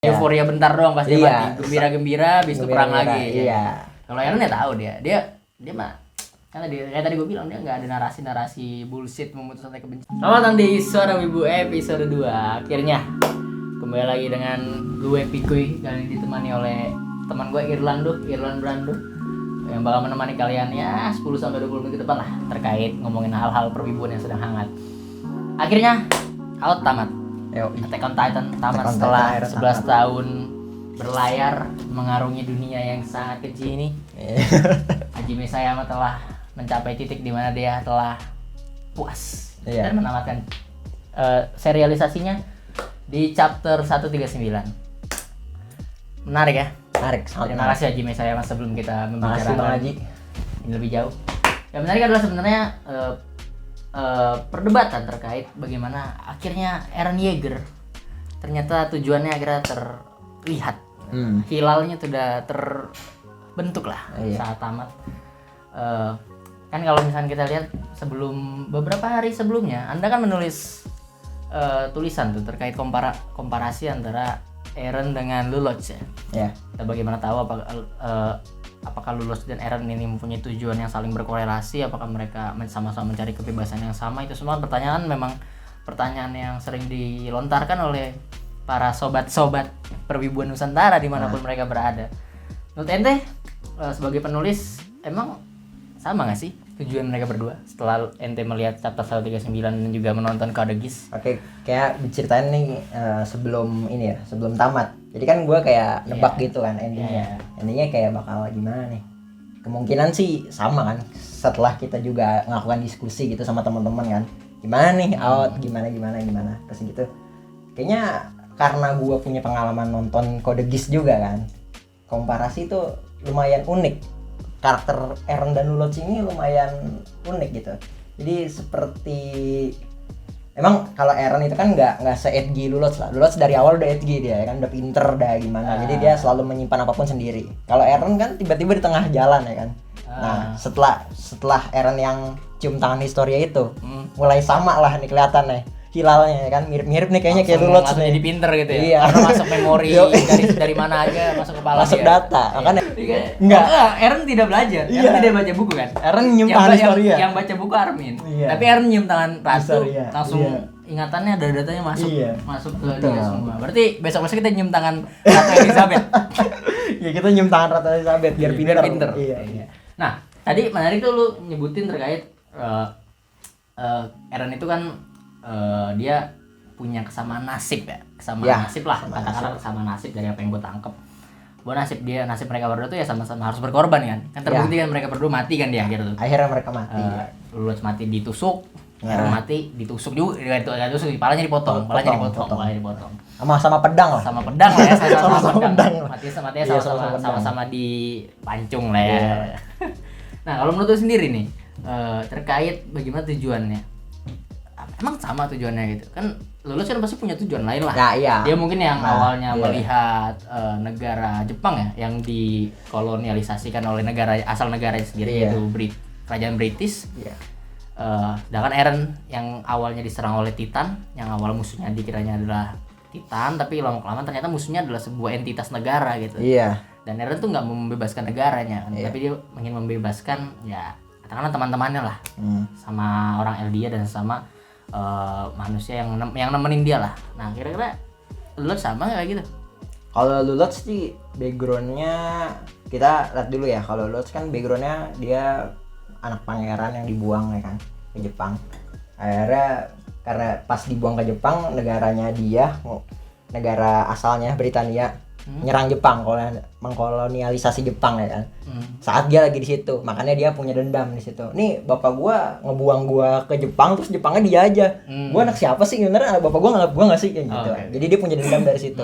Euforia bentar doang pas dia Iya. mati. Gembira-gembira habis itu perang lagi. Iya. Kalau Eren ya tahu dia mah kan kayak tadi gue bilang dia nggak ada narasi bullshit memutus rantai kebencian. Selamat datang di Suara Wibu episode 2. Akhirnya kembali lagi dengan gue Pikuy kali ini ditemani oleh teman gue Irlan Brando yang bakal menemani kalian ya 10 sampai 20 menit ke depan lah terkait ngomongin hal-hal perwibuan yang sedang hangat. Akhirnya out tamat. Attack on Titan tamat setelah 11 tahun berlayar mengarungi dunia yang sangat keji ini. Hajime Sayama telah mencapai titik di mana dia telah puas dan menamatkan serialisasinya di chapter 139. Menarik ya? Menarik, sangat Terima kasih Hajime Sayama sebelum kita membicarakan Haji ini lebih jauh. Yang menarik adalah sebenarnya perdebatan terkait bagaimana akhirnya Eren Yeager ternyata tujuannya akhirnya terlihat. Hilalnya sudah terbentuk lah saat tamat. Kan kalau misalnya kita lihat beberapa hari sebelumnya Anda kan menulis tulisan tuh terkait komparasi antara Eren dengan Lelouch ya. Kita bagaimana tahu apakah Lelouch dan Eren ini mempunyai tujuan yang saling berkorelasi, apakah mereka sama-sama mencari kebebasan yang sama. Itu semua pertanyaan yang sering dilontarkan oleh para sobat-sobat perwibuan Nusantara dimanapun mereka berada. Menurut ente sebagai penulis emang sama gak sih tujuan mereka berdua setelah ente melihat chapter 139 dan juga menonton Code Geass? Oke, kayak diceritain nih sebelum tamat. Jadi kan gue kayak nebak gitu kan endingnya. Endingnya kayak bakal gimana nih? Kemungkinan sih sama kan. Setelah kita juga ngelakukan diskusi gitu sama teman-teman kan. Gimana nih out, gimana. Terus gitu. Kayaknya karena gue punya pengalaman nonton Code Geass juga kan. Komparasi itu lumayan unik. Karakter Eren dan Lelouch ini lumayan unik gitu. Jadi seperti emang kalau Eren itu kan nggak se-edgy Lelouch lah. Lelouch dari awal udah edgy dia kan, udah pinter dah gimana. Jadi dia selalu menyimpan apapun sendiri. Kalau Eren kan tiba-tiba di tengah jalan ya kan. Nah, setelah Eren yang cium tangan Historia itu mulai sama lah nih kelihatan nih hilalnya ya kan, mirip-mirip nih kayaknya kayak Lelouch nih. Jadi pinter gitu ya. Iya. Karena masuk memori dari mana aja masuk kepala masuk dia. Data. Makanya enggak, Eren tidak belajar. Eren tidak baca buku kan. Eren nyium tangan Historia. Yang baca buku Armin. Tapi Eren nyium tangan Ratu langsung ingatannya ada datanya masuk ke dia semua. Berarti besok kita nyium tangan Ratu Elizabeth. Ya kita nyium tangan Ratu Elizabeth biar pinter. Iya. Nah, tadi menarik tuh lu nyebutin terkait Eren itu kan dia punya kesamaan nasib ya, nasib lah, katakanlah kesamaan nasib dari apa yang gue tangkep. Bahwa nasib mereka berdua tuh ya sama-sama harus berkorban kan terbukti kan mereka berdua mati kan di akhir tuh. Akhirnya mereka mati. Lelouch mati ditusuk, Eren mati ditusuk juga, ditusuk, kepalanya dipotong. Sama pedang lah. Sama pedang lah ya, sama pedang. Matinya sama sama-sama dipancung lah ya. Nah, kalau menurut lu sendiri nih terkait bagaimana tujuannya? Emang sama tujuannya gitu kan? Lelouch kan pasti punya tujuan lain lah. Dia mungkin yang awalnya melihat negara Jepang ya yang dikolonialisasikan oleh asal negaranya sendiri yaitu kerajaan British. Sedangkan Eren yang awalnya diserang oleh Titan, yang awal musuhnya dikiranya adalah Titan, tapi lama-kelamaan ternyata musuhnya adalah sebuah entitas negara gitu. Dan Eren tuh nggak mau membebaskan negaranya kan, tapi dia ingin membebaskan ya katakanlah teman-temannya lah, sama orang Eldia dan sama manusia yang nemenin dia lah. Nah, kira-kira Lelouch sama nggak kayak gitu? Kalau Lelouch sih backgroundnya kita lihat dulu ya. Kalau Lelouch kan backgroundnya dia anak pangeran yang dibuang ya kan ke Jepang. Akhirnya karena pas dibuang ke Jepang, negara asalnya Britania nyerang Jepang, mengkolonialisasi Jepang ya kan. Saat dia lagi di situ, makanya dia punya dendam di situ. Nih bapak gua ngebuang gua ke Jepang, terus Jepangnya dia aja. Gua anak siapa sih sebenarnya? Bapak gua nganggap gua nggak sih kayak gitu. Jadi dia punya dendam dari situ.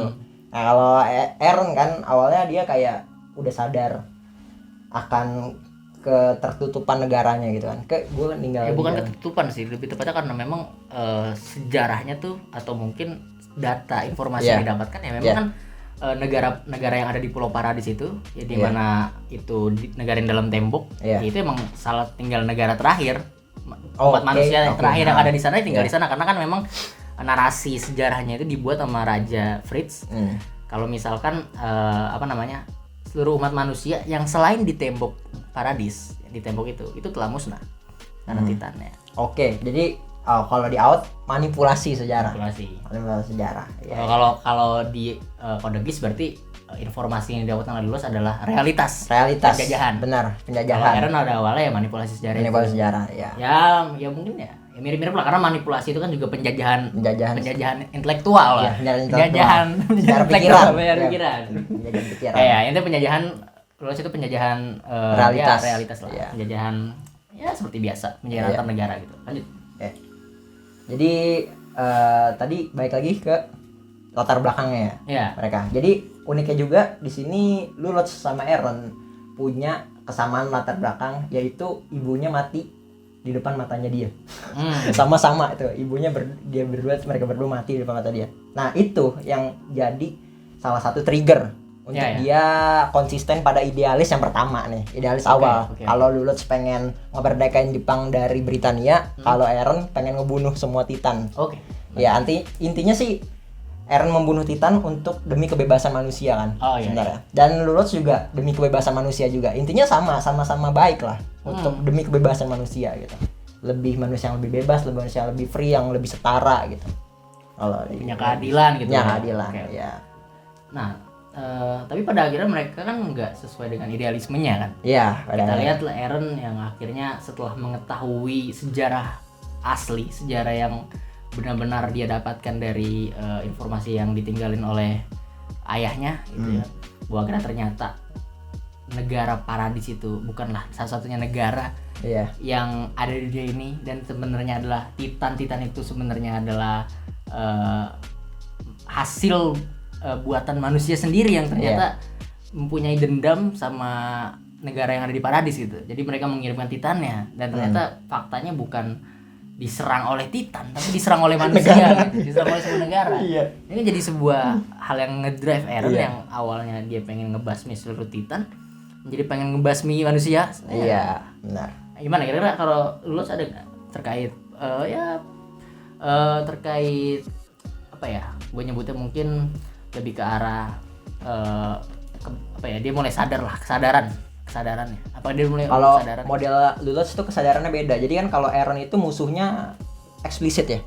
Nah, kalau Eren kan awalnya dia kayak udah sadar akan ketertutupan negaranya gitu kan. Kayak gua tinggal. Bukan ketertutupan sih, lebih tepatnya karena memang sejarahnya tuh atau mungkin data informasi yang didapatkan ya memang kan negara yang ada di Pulau Paradis itu ya di mana itu negara yang dalam tembok itu emang salah tinggal negara terakhir umat manusia yang terakhir yang ada di sana tinggal di sana karena kan memang narasi sejarahnya itu dibuat sama Raja Fritz kalau misalkan seluruh umat manusia yang selain di tembok paradis, di tembok itu telah musnah karena titannya. Oke, jadi kalau di out manipulasi sejarah. Manipulasi sejarah. Ya. Kalau di Code Geass berarti informasi yang didapatkan oleh Lulus adalah realitas penjajahan. Benar, penjajahan. Kalau Eren ada awalnya ya manipulasi sejarah. Manipulasi sejarah, ya. Ya mungkin ya mirip-mirip lah, karena manipulasi itu kan juga penjajahan intelektual lah. Penjajahan secara pikiran. Penjajahan pikiran. Ya, itu penjajahan Lulus itu penjajahan realitas lah. Ya. Penjajahan ya seperti biasa, penjajahan antar negara gitu. Lanjut. Jadi tadi balik lagi ke latar belakangnya mereka. Jadi uniknya juga di sini Lulus sama Eren punya kesamaan latar belakang, yaitu ibunya mati di depan matanya dia. Sama-sama itu, ibunya mereka berdua mati di depan mata dia. Nah, itu yang jadi salah satu trigger untuk dia konsisten pada idealis yang pertama nih, idealis awal. Kalau Lulus pengen ngeberdekain Jepang dari Britania, kalau Eren pengen ngebunuh semua Titan. Ya, intinya sih Eren membunuh Titan untuk demi kebebasan manusia kan, sebenarnya. Dan Lulus juga demi kebebasan manusia juga. Intinya sama-sama baik lah untuk demi kebebasan manusia gitu. Lebih manusia yang lebih bebas, lebih manusia yang lebih free, yang lebih setara gitu. Kalau punya keadilan gitu. Punya keadilan, ya. Nah, tapi pada akhirnya mereka kan nggak sesuai dengan idealismenya kan. Iya. Kita lihat lah Eren yang akhirnya setelah mengetahui sejarah asli, sejarah yang benar-benar dia dapatkan dari informasi yang ditinggalin oleh ayahnya gitu ya, bahwa ternyata negara paradis itu bukanlah satu-satunya negara yang ada di dunia ini, dan sebenarnya adalah Titan itu sebenarnya adalah hasil buatan manusia sendiri yang ternyata mempunyai dendam sama negara yang ada di paradis gitu. Jadi mereka mengirimkan Titannya, dan ternyata faktanya bukan diserang oleh Titan, tapi diserang oleh manusia gitu. Diserang oleh sebuah negara. Ini jadi sebuah hal yang ngedrive Eren yang awalnya dia pengen ngebasmi seluruh Titan, menjadi pengen ngebasmi manusia. Benar. Gimana kira-kira kalau Lulus ada terkait terkait apa ya? Gue nyebutnya mungkin lebih ke arah dia mulai sadar lah, kesadarannya. Apa dia mulai kesadaran? Kalau model Lulus itu kesadarannya beda. Jadi kan kalau Eren itu musuhnya eksplisit ya.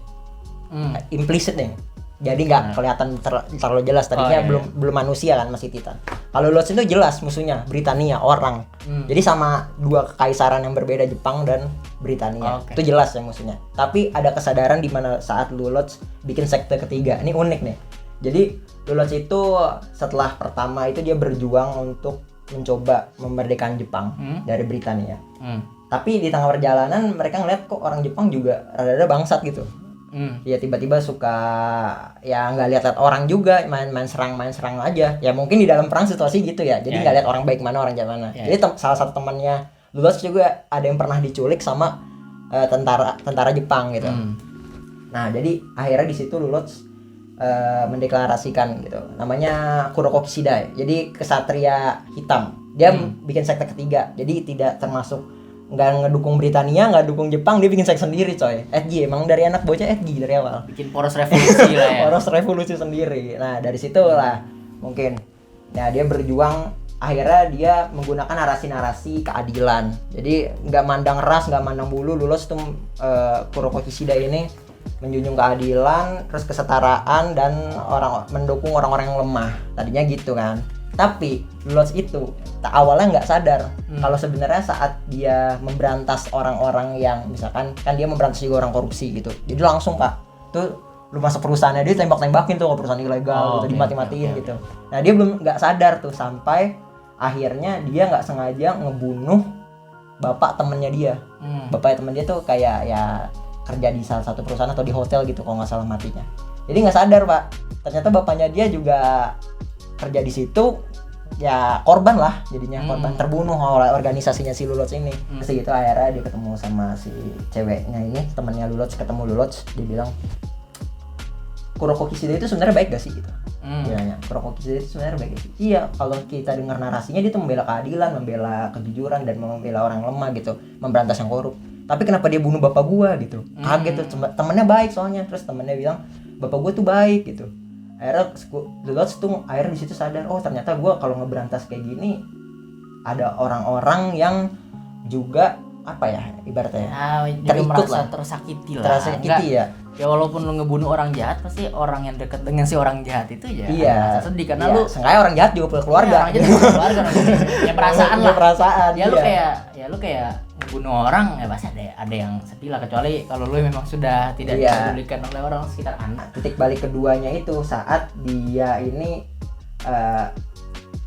Implisit deh. Jadi nggak kelihatan terlalu jelas, tadinya belum manusia kan, masih Titan. Kalau Lulus itu jelas musuhnya Britania, orang. Jadi sama dua kekaisaran yang berbeda, Jepang dan Britania. Itu jelas ya musuhnya. Tapi ada kesadaran di mana saat Lulus bikin sekte ketiga. Ini unik nih. Jadi Lulus itu setelah pertama itu dia berjuang untuk mencoba memerdekakan Jepang dari Britania. Tapi di tengah perjalanan mereka ngeliat kok orang Jepang juga rada-rada bangsat gitu. Ya tiba-tiba suka ya nggak lihat orang juga, main serang aja. Ya mungkin di dalam perang situasi gitu ya. Jadi nggak lihat orang baik mana, orang jahat mana. Jadi salah satu temannya Lulus juga ada yang pernah diculik sama tentara Jepang gitu. Nah jadi akhirnya di situ Lulus mendeklarasikan gitu, namanya Kuroko Kishida. Jadi kesatria hitam. Dia bikin sekte ketiga. Jadi tidak termasuk, nggak ngedukung Britania, nggak dukung Jepang, dia bikin sekte sendiri coy. Edgy, emang dari anak bocah edgy dari awal. Bikin poros revolusi lah ya. Poros revolusi sendiri. Nah dari situ lah mungkin. Nah dia berjuang, akhirnya dia menggunakan narasi-narasi keadilan. Jadi nggak mandang ras, nggak mandang bulu. Lulus tuh Kuroko Kishida ini menjunjung keadilan, terus kesetaraan, dan mendukung orang-orang yang lemah. Tadinya gitu kan. Tapi Lulus itu awalnya nggak sadar kalau sebenarnya saat dia memberantas orang-orang yang misalkan kan dia memberantas juga orang korupsi gitu. Jadi langsung Pak, tuh lu masuk perusahaannya dia tembak-tembakin tuh ke perusahaan ilegal gitu, dimati-matiin gitu. Nah dia belum nggak sadar tuh sampai akhirnya dia nggak sengaja ngebunuh bapak temennya dia. Bapak temen dia tuh kayak ya kerja di salah satu perusahaan atau di hotel gitu kalau nggak salah matinya. Jadi nggak sadar Pak, ternyata bapaknya dia juga kerja di situ, ya korban lah jadinya, korban terbunuh oleh organisasinya si Lulus ini. Terus gitu akhirnya dia ketemu sama si ceweknya ini, temannya Lulus, ketemu Lulus, dia bilang Kuroko Kishida itu sebenarnya baik gak sih gitu. Dia nanya, Kuroko Kishida itu sebenarnya baik gak sih? Iya, kalau kita dengar narasinya dia tuh membela keadilan, membela kejujuran, dan membela orang lemah gitu, memberantas yang korup. Tapi kenapa dia bunuh bapak gua gitu? Kaget tuh, temennya baik soalnya. Terus temennya bilang bapak gua tuh baik gitu. Akhirnya Lutz tuh akhirnya di situ sadar, oh ternyata gue kalau ngeberantas kayak gini ada orang-orang yang juga apa ya ibaratnya terikut lah, tersakiti ya. Ya walaupun lu ngebunuh orang jahat, pasti orang yang dekat dengan si orang jahat itu ya merasa sedih karena lu sengaja orang jahat juga punya keluarga. Orang jahat juga keluarga ya perasaan lah. Perasaan. Ya lu kayak ngebunuh orang ya pasti ada yang sedih lah, kecuali kalau lu memang sudah tidak dipedulikan oleh orang sekitar anak. Titik balik keduanya itu saat dia ini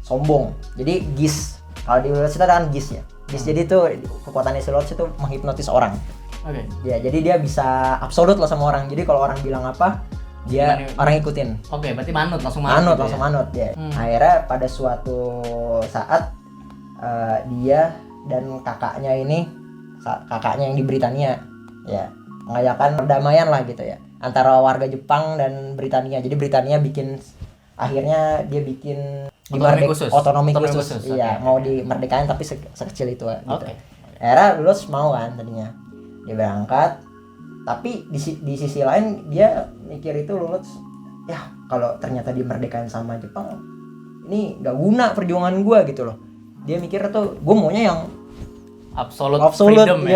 sombong. Jadi Giz. Kalau di Lutz itu ada kan Giz ya. Giz jadi tuh kekuatannya si Lutz itu menghipnotis orang. Oke. Ya, jadi dia bisa absolut lah sama orang. Jadi kalau orang bilang apa, dia orang ikutin. Oke, berarti manut langsung manut ya. Akhirnya pada suatu saat dia dan kakaknya yang di Britania ya mengadakan perdamaian lah gitu ya antara warga Jepang dan Britania. Jadi Britania akhirnya dia bikin otonomi khusus. Iya, mau dimerdekain tapi sekecil itu gitu. Okay. Akhirnya Lutz mau kan tadinya. Dia berangkat, tapi di sisi lain dia mikir itu Lutz, ya kalau ternyata dimerdekain sama Jepang ini gak guna perjuangan gue gitu loh. Dia mikir tuh gue maunya yang absolute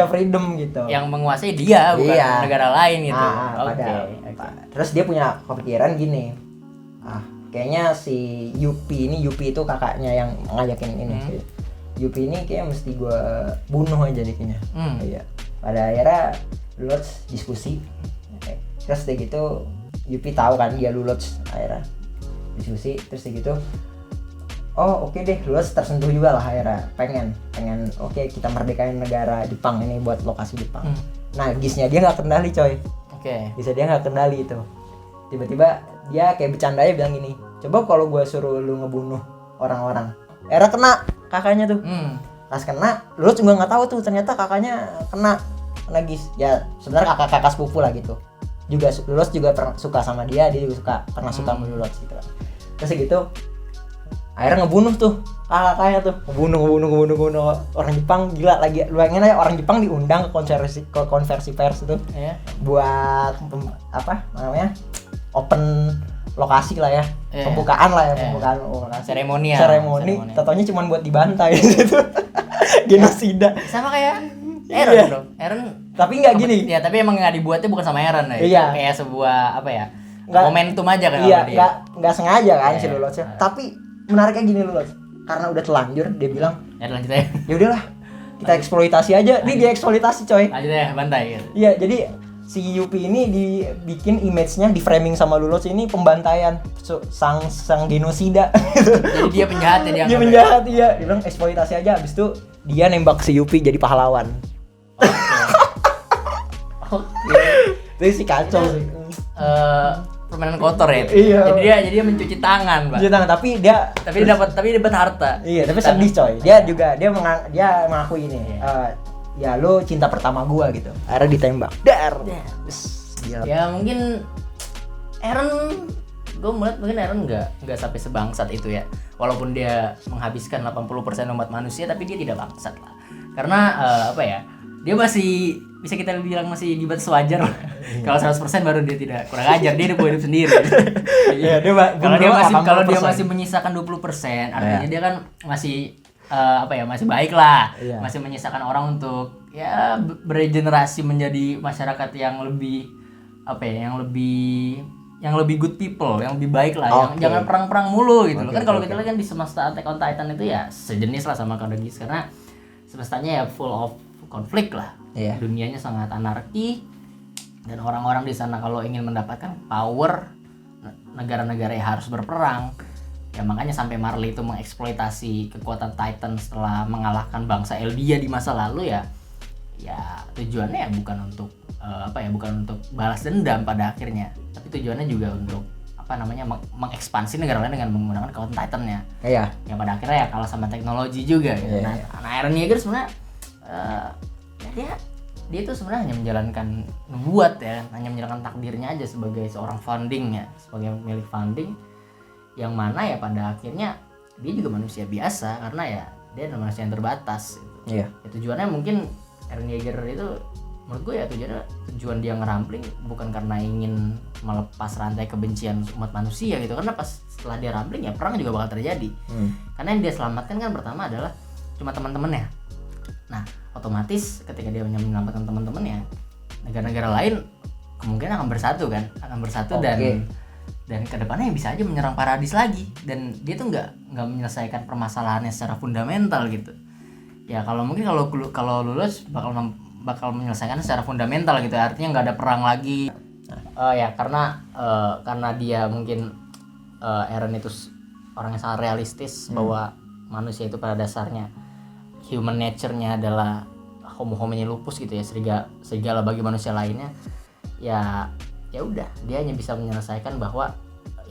freedom gitu, yang menguasai dia bukan negara lain gitu. Okay. Terus dia punya kepikiran gini, kayaknya si Yupi itu kakaknya yang ngajakin ini. Yupi ini kayak mesti gue bunuh aja deh kayaknya. Iya. Pada akhirnya Lutz diskusi. Terus dia gitu Yupi tahu kan dia Lutz, akhirnya diskusi terus dia gitu. Oh oke deh, Lutz tersentuh juga lah akhirnya pengen oke, kita merdekain negara Jepang ini buat lokasi Jepang. Nah Giznya dia nggak kendali coy. Giznya dia nggak kendali itu. Tiba-tiba dia kayak bercanda aja bilang gini, coba kalau gue suruh lu ngebunuh orang-orang, era kena kakaknya tuh. Pas kena, Lutz juga nggak tahu tuh ternyata kakaknya kena Giz. Ya sebenarnya kakak sepupu lah gitu. Juga Lutz juga suka sama dia juga pernah suka sama Lutz gitu. Terus gitu akhirnya ngebunuh tuh kakaknya tuh, ngebunuh orang Jepang. Gila lagi, lu bayangin aja orang Jepang diundang ke konversi pers itu buat apa namanya open lokasi lah ya, pembukaan lokasi, seremoni. Totonya cuma buat dibantai gitu. Genosida. Sama kayak Eren Eren tapi nggak gini. Ya tapi emang nggak dibuatnya bukan sama Eren ya. Iya. Kayak sebuah apa ya? Momentum aja kan. Iya, nggak sengaja kan si Lutz. Tapi menariknya gini Lutz, karena udah telanjur dia bilang, ya lanjut aja. Ya udahlah, kita eksploitasi aja. Dia eksploitasi coy. Lanjut ya, bantai gitu. Iya, jadi si Yupi ini dibikin image-nya, di framing sama Lutz ini pembantaian sang genosida. Jadi dia penjahat ya dia penjahat iya. Dia bilang eksploitasi aja, habis itu dia nembak si Yupi jadi pahlawan. Oke. Itu sih kacau sih. Permainan kotor ya. Iya. Jadi dia mencuci tangan, Pak. Mencuci tangan tapi dia dapat harta. Iya, tapi sedih coy. Dia mengakui ini. Ya lo cinta pertama gua gitu. Akhirnya ditembak. Dar. Ya mungkin Eren, gue melihat mungkin Eren nggak sampai sebangsat itu ya. Walaupun dia menghabiskan 80% umat manusia, tapi dia tidak bangsat lah. Karena apa ya? Dia masih bisa kita bilang masih di batas wajar. Kalau 100% baru dia tidak kurang ajar, dia hidup sendiri. Iya, kalau dia masih menyisakan 20%, artinya dia kan masih masih baik lah. Iya. Masih menyisakan orang untuk ya beregenerasi menjadi masyarakat yang lebih yang lebih good people, yang lebih baik lah, yang jangan perang-perang mulu gitu loh. Kan kalau kita lihat kan di semesta Attack on Titan itu ya sejenis lah sama Code Geass, karena semestanya ya full of konflik lah. Iya. Dunianya sangat anarki dan orang-orang di sana kalau ingin mendapatkan power, negara-negara yang harus berperang. Ya makanya sampai Marley itu mengeksploitasi kekuatan Titan setelah mengalahkan bangsa Eldia di masa lalu ya tujuannya ya bukan untuk bukan untuk balas dendam pada akhirnya, tapi tujuannya juga untuk mengekspansi negara lain dengan menggunakan kekuatan Titan-nya. Iya. Ya pada akhirnya ya kalah sama teknologi juga gitu. Iya. Nah, Eren Yeager sebenarnya dia itu sebenarnya hanya menjalankan nubuat ya, hanya menjalankan takdirnya aja sebagai seorang founding ya, sebagai milik founding, yang mana ya pada akhirnya dia juga manusia biasa karena ya dia adalah manusia yang terbatas gitu. Iya. Ya, tujuannya mungkin Eren Yeager itu menurut gue ya tujuan dia ngerampling bukan karena ingin melepas rantai kebencian umat manusia gitu, karena pas setelah dia rampling ya perang juga bakal terjadi. Karena yang dia selamatkan kan pertama adalah cuma teman-temannya. Nah otomatis ketika dia menyelamatkan teman-temannya, negara-negara lain kemungkinan akan bersatu dan kedepannya bisa aja menyerang Paradis lagi, dan dia tuh nggak menyelesaikan permasalahannya secara fundamental gitu. Ya kalau mungkin kalau lulus bakal menyelesaikan secara fundamental gitu, artinya nggak ada perang lagi. Ya karena dia mungkin Eren itu orang yang sangat realistis bahwa manusia itu pada dasarnya human nature-nya adalah homo homini lupus gitu ya, serigala bagi manusia lainnya. Ya udah, dia hanya bisa menyelesaikan bahwa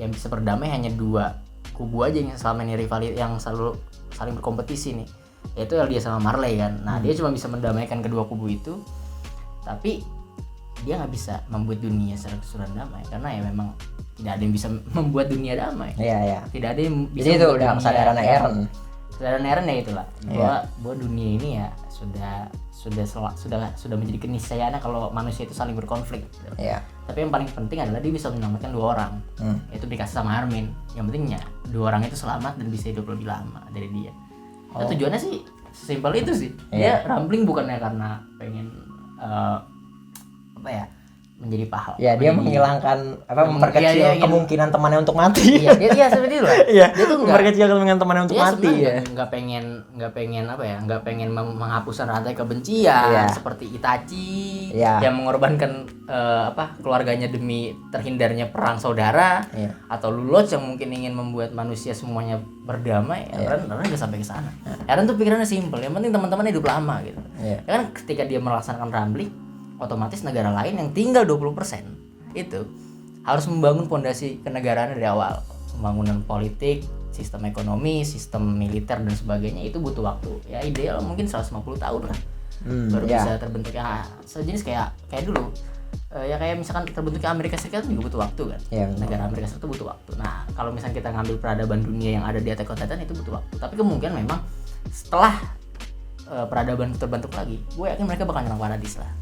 yang bisa berdamai hanya dua kubu aja yang selama ini yang selalu saling berkompetisi nih, yaitu Eldia sama Marley kan. Nah dia cuma bisa mendamaikan kedua kubu itu, tapi dia nggak bisa membuat dunia secara keseluruhan damai, karena ya memang tidak ada yang bisa membuat dunia damai. Iya. Tidak ada yang bisa. Jadi itu udah kesadaran Eren. Kesadaran Eren ya itulah bahwa dunia ini ya sudah menjadi keniscayaannya kalau manusia itu saling berkonflik gitu. Tapi yang paling penting adalah dia bisa menyelamatkan 2 orang, yaitu dikasih sama Armin. Yang pentingnya 2 orang itu selamat dan bisa hidup lebih lama dari dia. Nah, tujuannya sih simpel itu sih. Dia rampling bukannya karena pengen menjadi pahlawan. Ya dia menghilangkan memperkecil kemungkinan temannya untuk mati. Iya seperti itu lah. Dia tuh memperkecil kemungkinan temannya untuk mati ya. Nggak pengen menghapuskan rantai kebencian seperti Itachi yang mengorbankan keluarganya demi terhindarnya perang saudara, atau Lelouch yang mungkin ingin membuat manusia semuanya berdamai. Eren nggak sampai ke sana. Eren tuh pikirannya simpel, yang penting teman-teman hidup lama gitu. Ya kan ketika dia melaksanakan rambling, otomatis negara lain yang tinggal 20% itu harus membangun fondasi kenegaraan dari awal. Pembangunan politik, sistem ekonomi, sistem militer dan sebagainya itu butuh waktu. Ya ideal mungkin 150 tahun lah baru bisa terbentuk sejenis kayak dulu. Kayak misalkan terbentuknya Amerika Serikat juga butuh waktu kan. Negara Amerika Serikat itu butuh waktu. Nah kalau misalnya kita ngambil peradaban dunia yang ada di Attack on Titan itu butuh waktu. Tapi kemungkinan memang setelah peradaban terbentuk lagi, gue yakin mereka bakal nyerang Paradis lah.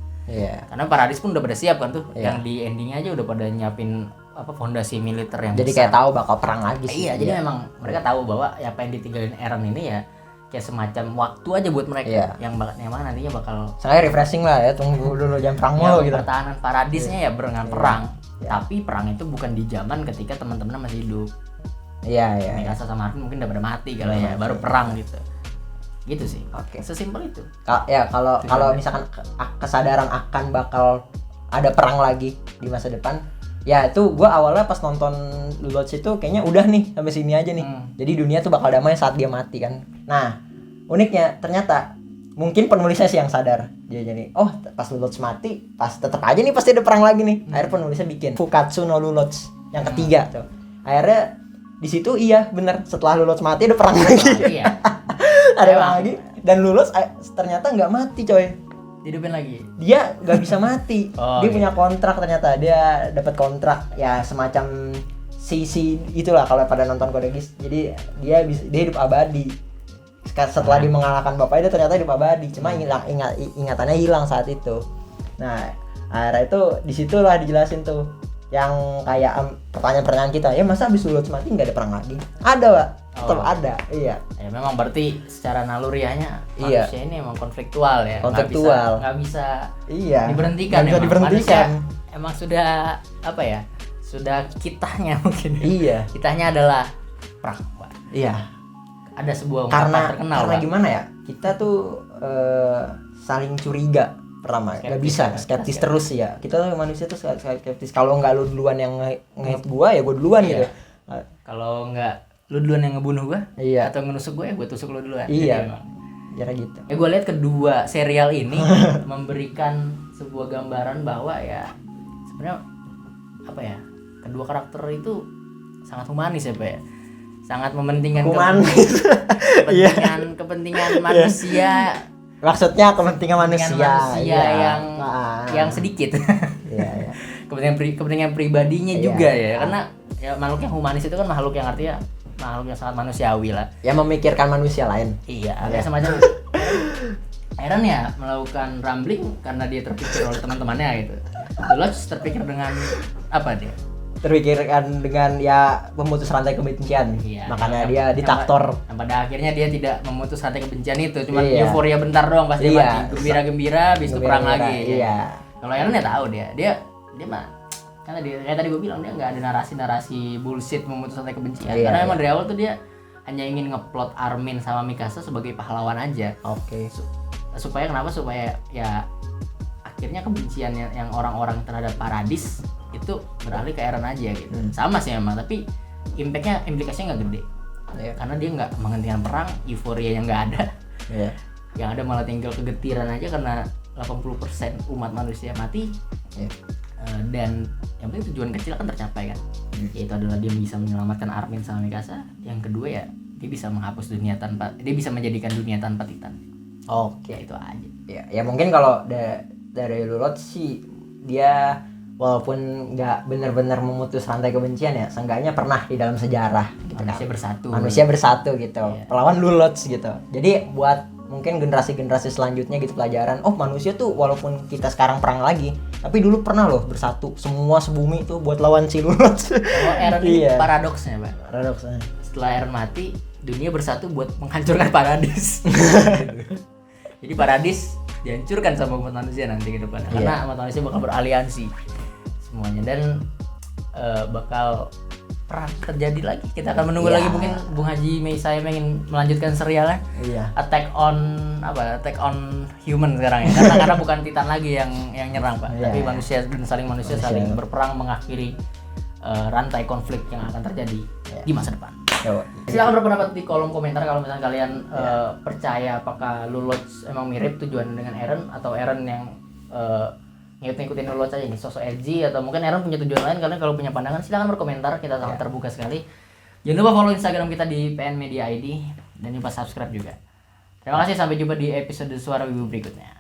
Karena Paradis pun udah pada siap kan tuh, yang di endingnya aja udah pada nyiapin fondasi militer yang jadi besar. Kayak tahu bakal perang lagi sih. Jadi memang mereka tahu bahwa apa yang ditinggalin Eren ini ya kayak semacam waktu aja buat mereka yang mana nantinya bakal. Saya refreshing lah ya, tunggu dulu jangan perang mulu gitu. Pertahanan Paradisnya ya dengan perang. Tapi perang itu bukan di zaman ketika teman-teman masih hidup. Mikasa sama Armin mungkin udah pada mati kalau ya baru perang gitu. Gitu sih. Sesimpel itu. Kalau misalkan kesadaran akan bakal ada perang lagi di masa depan, ya itu gue awalnya pas nonton Lelouch itu kayaknya udah nih sampai sini aja nih. Jadi dunia tuh bakal damai saat dia mati kan. Nah uniknya ternyata mungkin penulisnya sih yang sadar. Dia jadi pas Lelouch mati, pas tetap aja nih pasti ada perang lagi nih. Akhirnya penulisnya bikin Fukatsu no Lelouch yang ketiga tuh. Akhirnya di situ bener setelah Lelouch mati ada perang lagi. Ada lagi, dan Lelouch ternyata nggak mati coy, hidupin lagi. Dia nggak bisa mati. Dia punya kontrak, ternyata dia dapat kontrak ya semacam CC itulah kalau pada nonton Code Geass. Jadi dia hidup abadi setelah dia mengalahkan bapaknya. Dia ternyata hidup abadi, cuma ingatannya hilang saat itu. Nah akhirnya itu disitulah dijelasin tuh yang kayak pertanyaan-pertanyaan kita, ya masa abis Lelouch mati nggak ada perang lagi? Ada Pak, tetap ada. Ya memang berarti secara naluriahnya manusia ini emang konfliktual ya. Nggak bisa diberhentikan. Nggak bisa diberhentikan. Manusia emang sudah sudah kitanya mungkin. Kitanya adalah perang Pak. Ada sebuah ungkapan terkenal karena gimana ya, kita tuh saling curiga. Pertama nggak bisa skeptis terus ya, kita tuh manusia tuh skeptis. Kalau nggak lu duluan yang nge-hate gua ya gua duluan gitu. Kalau nggak lu duluan yang ngebunuh gua atau ngenusuk gua ya gua tusuk lu duluan. Cara gitu ya. Gua lihat kedua serial ini memberikan sebuah gambaran bahwa ya sebenarnya kedua karakter itu sangat humanis ya Pak ya, sangat mementingkan kepentingan manusia. Maksudnya kepentingan manusia yang sedikit. Kepentingan pribadinya juga ya. Karena ya makhluk yang humanis itu kan makhluk yang artinya makhluk yang sangat manusiawi lah. Yang memikirkan manusia lain. Ada semacam Eren ya melakukan rambling karena dia terpikir oleh teman-temannya gitu. Lodge terpikir dengan apa dia? Terpikirkan dengan ya memutus rantai kebencian. Iya, Makanya dia ditraktor. Yang pada akhirnya dia tidak memutus rantai kebencian itu, cuma euforia bentar doang pas dia mati. Gembira-gembira, habis itu perang lagi. Iya. Kalau Eren ya tahu dia mah kan kayak tadi gue bilang dia nggak ada narasi bullshit memutus rantai kebencian. Karena emang dari awal tuh dia hanya ingin ngeplot Armin sama Mikasa sebagai pahlawan aja. Oke. Supaya kenapa? Supaya ya akhirnya kebencian yang orang-orang terhadap Paradis itu beralih ke Eren aja gitu. Sama sih memang, tapi implikasinya nggak gede. Karena dia nggak menghentikan perang, euforia yang nggak ada. Yang ada malah tinggal kegetiran aja karena 80% umat manusia mati. Dan yang penting tujuan kecil kan tercapai kan, yaitu adalah dia bisa menyelamatkan Armin sama Mikasa. Yang kedua ya dia bisa menghapus dia bisa menjadikan dunia tanpa Titan. Ya itu aja. Ya mungkin kalau dari Lulot sih dia walaupun nggak benar-benar memutus rantai kebencian ya, seenggaknya pernah di dalam sejarah gitu. Manusia bersatu gitu. Melawan Lulot gitu. Jadi buat mungkin generasi-generasi selanjutnya gitu pelajaran, manusia tuh walaupun kita sekarang perang lagi, tapi dulu pernah loh bersatu semua sebumi tuh buat lawan si Lulot. Kalau Eren ini paradoksnya, Pak. Paradoksnya. Setelah Eren mati, dunia bersatu buat menghancurkan Paradis. Jadi Paradis dihancurkan sama umat manusia nanti ke depan. Karena umat manusia bakal beraliansi semuanya dan bakal perang terjadi lagi. Kita akan menunggu lagi, mungkin Bung Haji Meisai ingin melanjutkan serialnya. Attack on Human sekarang ya. Karena bukan Titan lagi yang nyerang, Pak. Tapi manusia saling berperang mengakhiri rantai konflik yang akan terjadi di masa depan. Silakan berpendapat di kolom komentar kalau misalnya kalian percaya apakah Lulot emang mirip tujuan dengan Eren, atau Eren yang ngikutin Lulot aja ini sosok edgy, atau mungkin Eren punya tujuan lain. Kalian kalau punya pandangan silakan berkomentar, kita sangat terbuka sekali. Jangan lupa follow Instagram kita di PN Media ID dan lupa subscribe juga. Terima kasih, sampai jumpa di episode Suara Wibu berikutnya.